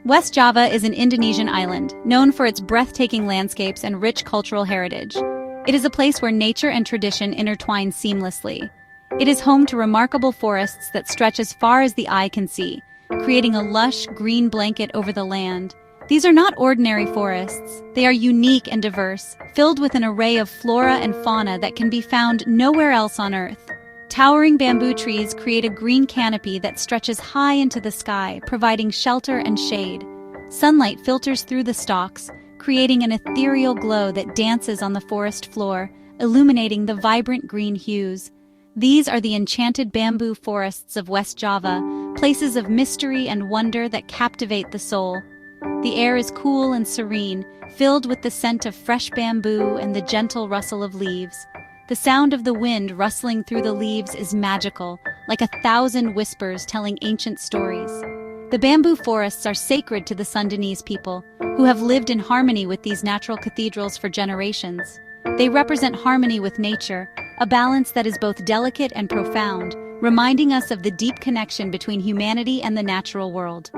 West Java is an Indonesian island, known for its breathtaking landscapes and rich cultural heritage. It is a place where nature and tradition intertwine seamlessly. It is home to remarkable forests that stretch as far as the eye can see, creating a lush, green blanket over the land. These are not ordinary forests. They are unique and diverse, filled with an array of flora and fauna that can be found nowhere else on Earth. Towering bamboo trees create a green canopy that stretches high into the sky, providing shelter and shade. Sunlight filters through the stalks, creating an ethereal glow that dances on the forest floor, illuminating the vibrant green hues. These are the enchanted bamboo forests of West Java, places of mystery and wonder that captivate the soul. The air is cool and serene, filled with the scent of fresh bamboo and the gentle rustle of leaves. The sound of the wind rustling through the leaves is magical, like 1,000 whispers telling ancient stories. The bamboo forests are sacred to the Sundanese people, who have lived in harmony with these natural cathedrals for generations. They represent harmony with nature, a balance that is both delicate and profound, reminding us of the deep connection between humanity and the natural world.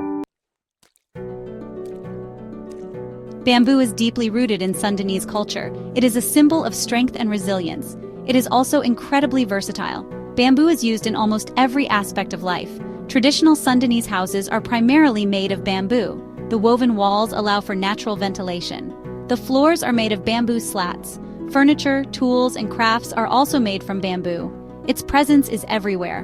Bamboo is deeply rooted in Sundanese culture. It is a symbol of strength and resilience. It is also incredibly versatile. Bamboo is used in almost every aspect of life. Traditional Sundanese houses are primarily made of bamboo. The woven walls allow for natural ventilation. The floors are made of bamboo slats. Furniture, tools, and crafts are also made from bamboo. Its presence is everywhere.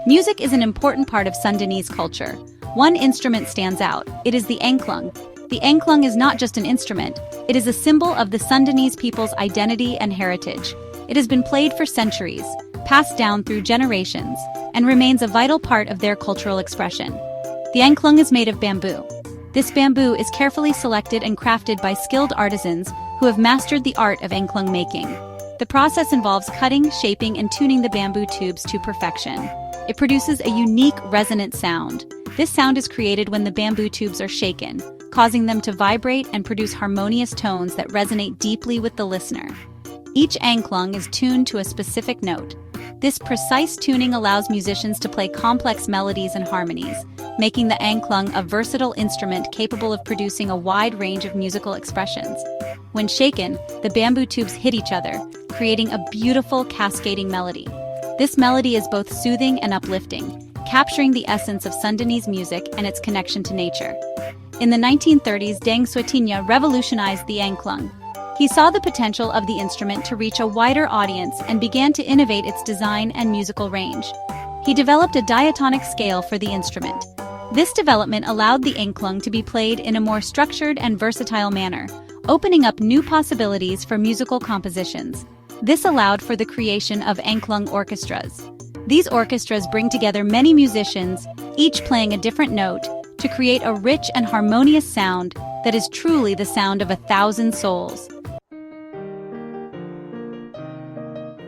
Music is an important part of Sundanese culture. One instrument stands out. It is the angklung. The angklung is not just an instrument. It is a symbol of the Sundanese people's identity and heritage. It has been played for centuries, passed down through generations, and remains a vital part of their cultural expression. The angklung is made of bamboo. This bamboo is carefully selected and crafted by skilled artisans who have mastered the art of angklung making. The process involves cutting, shaping, and tuning the bamboo tubes to perfection. It produces a unique resonant sound. This sound is created when the bamboo tubes are shaken, causing them to vibrate and produce harmonious tones that resonate deeply with the listener. Each angklung is tuned to a specific note. This precise tuning allows musicians to play complex melodies and harmonies, making the angklung a versatile instrument capable of producing a wide range of musical expressions. When shaken, the bamboo tubes hit each other, creating a beautiful cascading melody. This melody is both soothing and uplifting, capturing the essence of Sundanese music and its connection to nature. In the 1930s, Deng Suetinya revolutionized the angklung. He saw the potential of the instrument to reach a wider audience and began to innovate its design and musical range. He developed a diatonic scale for the instrument. This development allowed the angklung to be played in a more structured and versatile manner, opening up new possibilities for musical compositions. This allowed for the creation of angklung orchestras. These orchestras bring together many musicians, each playing a different note, to create a rich and harmonious sound that is truly the sound of 1,000 souls.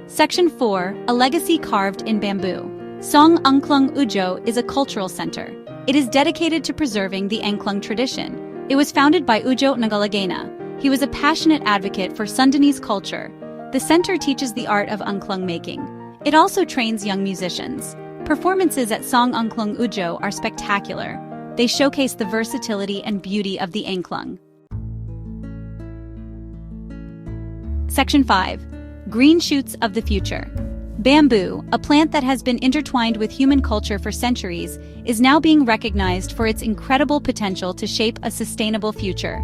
Section 4. A legacy carved in bamboo. Saung Angklung Udjo is a cultural center. It is dedicated to preserving the angklung tradition. It was founded by Udjo Ngalagena. He was a passionate advocate for Sundanese culture. The center teaches the art of angklung making. It also trains young musicians. Performances at Saung Angklung Udjo are spectacular. They showcase the versatility and beauty of the angklung. Section 5. Green shoots of the future. Bamboo, a plant that has been intertwined with human culture for centuries, is now being recognized for its incredible potential to shape a sustainable future.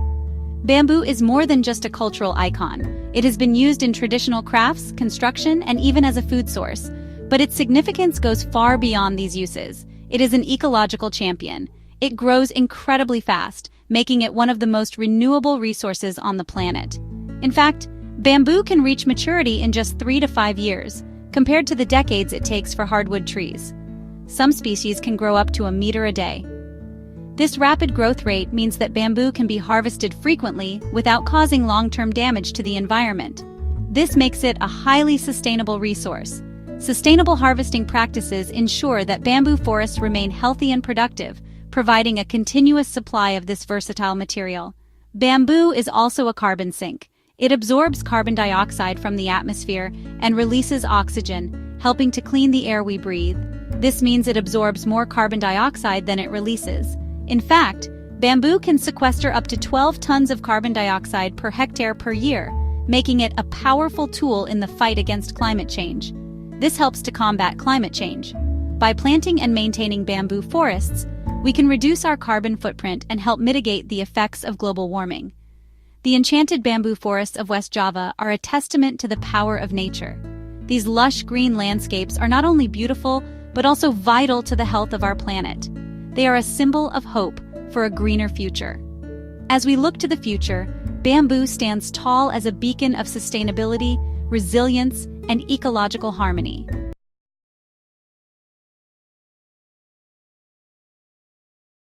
Bamboo is more than just a cultural icon. It has been used in traditional crafts, construction, and even as a food source. But its significance goes far beyond these uses. It is an ecological champion. It grows incredibly fast, making it one of the most renewable resources on the planet. In fact, bamboo can reach maturity in just 3 to 5 years, compared to the decades it takes for hardwood trees. Some species can grow up to a meter a day. This rapid growth rate means that bamboo can be harvested frequently without causing long-term damage to the environment. This makes it a highly sustainable resource. Sustainable harvesting practices ensure that bamboo forests remain healthy and productive, providing a continuous supply of this versatile material. Bamboo is also a carbon sink. It absorbs carbon dioxide from the atmosphere and releases oxygen, helping to clean the air we breathe. This means it absorbs more carbon dioxide than it releases. In fact, bamboo can sequester up to 12 tons of carbon dioxide per hectare per year, making it a powerful tool in the fight against climate change. This helps to combat climate change. By planting and maintaining bamboo forests, we can reduce our carbon footprint and help mitigate the effects of global warming. The enchanted bamboo forests of West Java are a testament to the power of nature. These lush green landscapes are not only beautiful, but also vital to the health of our planet. They are a symbol of hope for a greener future. As we look to the future, bamboo stands tall as a beacon of sustainability, resilience, and ecological harmony.